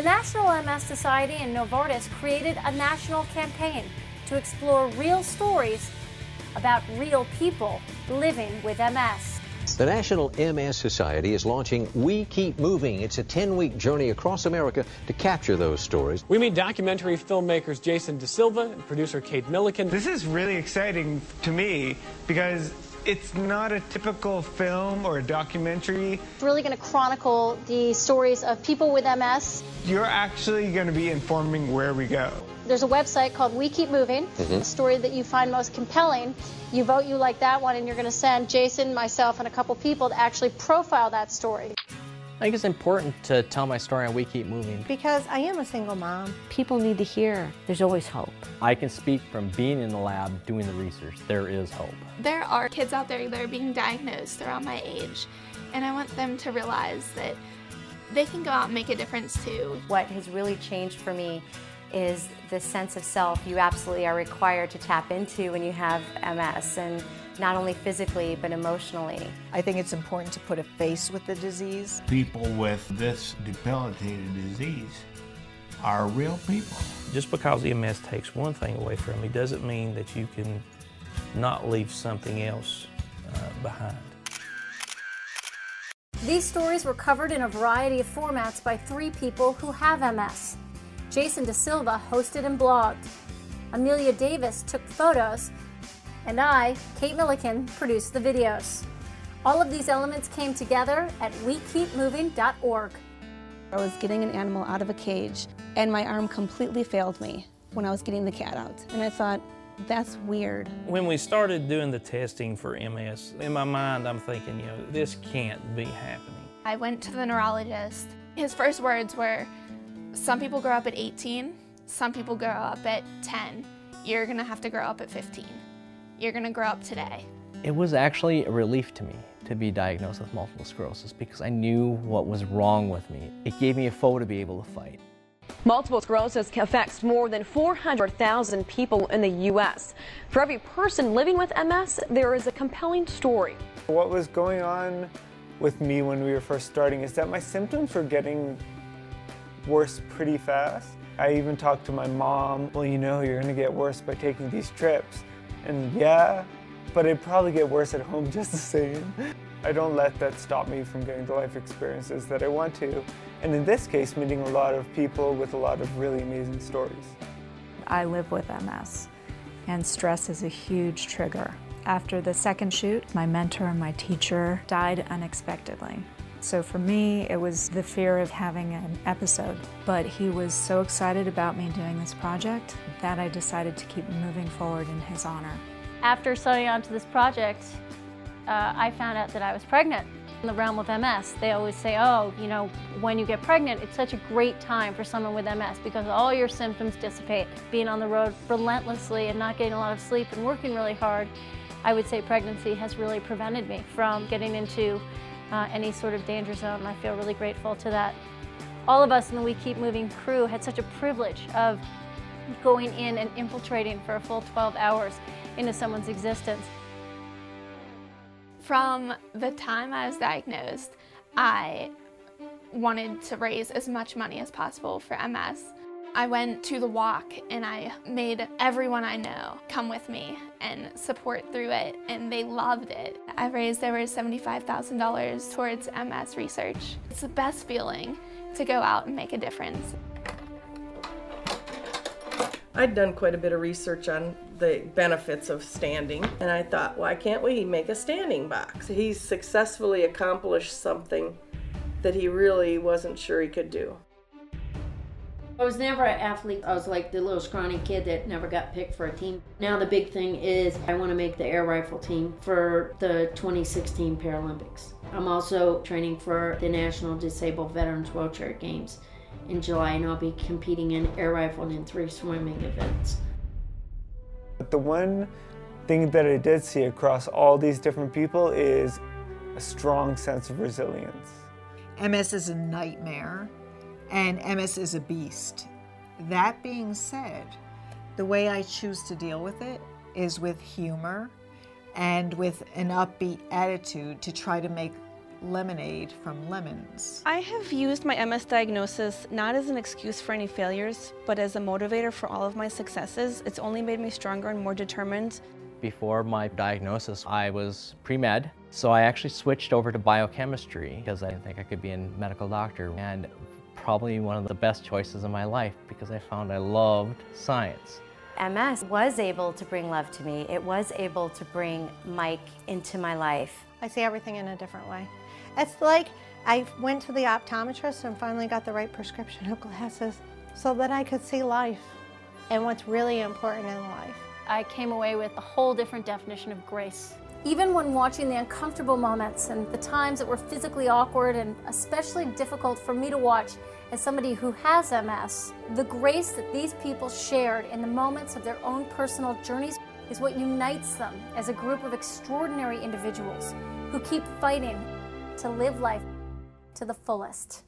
The National MS Society and Novartis created a national campaign to explore real stories about real people living with MS. The National MS Society is launching We Keep Moving. It's a 10-week journey across America to capture those stories. We meet documentary filmmakers Jason DeSilva and producer Kate Milliken. This is really exciting to me because it's not a typical film or a documentary. It's really going to chronicle the stories of people with MS. You're actually going to be informing where we go. There's a website called We Keep Moving. The story that you find most compelling, you vote you like that one, and you're going to send Jason, myself, and a couple people to actually profile that story. I think it's important to tell my story on We Keep Moving. Because I am a single mom. People need to hear there's always hope. I can speak from being in the lab doing the research. There is hope. There are kids out there that are being diagnosed around my age, and I want them to realize that they can go out and make a difference too. What has really changed for me is the sense of self you absolutely are required to tap into when you have MS, and not only physically but emotionally. I think it's important to put a face with the disease. People with this debilitating disease are real people. Just because MS takes one thing away from you doesn't mean that you can not leave something else behind. These stories were covered in a variety of formats by 3 people who have MS. Jason DeSilva hosted and blogged. Amelia Davis took photos, and I, Kate Milliken, produced the videos. All of these elements came together at wekeepmoving.org. I was getting an animal out of a cage, and my arm completely failed me when I was getting the cat out. And I thought, that's weird. When we started doing the testing for MS, in my mind I'm thinking, you know, this can't be happening. I went to the neurologist. His first words were, some people grow up at 18, some people grow up at 10. You're gonna have to grow up at 15. You're gonna grow up today. It was actually a relief to me to be diagnosed with multiple sclerosis because I knew what was wrong with me. It gave me a foe to be able to fight. Multiple sclerosis affects more than 400,000 people in the U.S. For every person living with MS, there is a compelling story. What was going on with me when we were first starting is that my symptoms were getting worse pretty fast. I even talked to my mom, well, you know, you're going to get worse by taking these trips. And yeah, but it'd probably get worse at home just the same. I don't let that stop me from getting the life experiences that I want to. And in this case, meeting a lot of people with a lot of really amazing stories. I live with MS, and stress is a huge trigger. After the second shoot, my mentor and my teacher died unexpectedly. So for me, it was the fear of having an episode. But he was so excited about me doing this project that I decided to keep moving forward in his honor. After signing on to this project, I found out that I was pregnant. In the realm of MS, they always say, oh, you know, when you get pregnant, it's such a great time for someone with MS because all your symptoms dissipate. Being on the road relentlessly and not getting a lot of sleep and working really hard, I would say pregnancy has really prevented me from getting into any sort of danger zone, and I feel really grateful to that. All of us in the We Keep Moving crew had such a privilege of going in and infiltrating for a full 12 hours into someone's existence. From the time I was diagnosed, I wanted to raise as much money as possible for MS. I went to the walk and I made everyone I know come with me and support through it, and they loved it. I raised over $75,000 towards MS research. It's the best feeling to go out and make a difference. I'd done quite a bit of research on the benefits of standing, and I thought, why can't we make a standing box? He's successfully accomplished something that he really wasn't sure he could do. I was never an athlete. I was like the little scrawny kid that never got picked for a team. Now the big thing is I want to make the air rifle team for the 2016 Paralympics. I'm also training for the National Disabled Veterans Wheelchair Games in July, and I'll be competing in air rifle and in 3 swimming events. But the one thing that I did see across all these different people is a strong sense of resilience. MS is a nightmare, and MS is a beast. That being said, the way I choose to deal with it is with humor and with an upbeat attitude to try to make lemonade from lemons. I have used my MS diagnosis not as an excuse for any failures, but as a motivator for all of my successes. It's only made me stronger and more determined. Before my diagnosis, I was pre-med, so I actually switched over to biochemistry because I didn't think I could be a medical doctor, and probably one of the best choices in my life because I found I loved science. MS was able to bring love to me. It was able to bring Mike into my life. I see everything in a different way. It's like I went to the optometrist and finally got the right prescription of glasses so that I could see life and what's really important in life. I came away with a whole different definition of grace. Even when watching the uncomfortable moments and the times that were physically awkward and especially difficult for me to watch as somebody who has MS, the grace that these people shared in the moments of their own personal journeys is what unites them as a group of extraordinary individuals who keep fighting to live life to the fullest.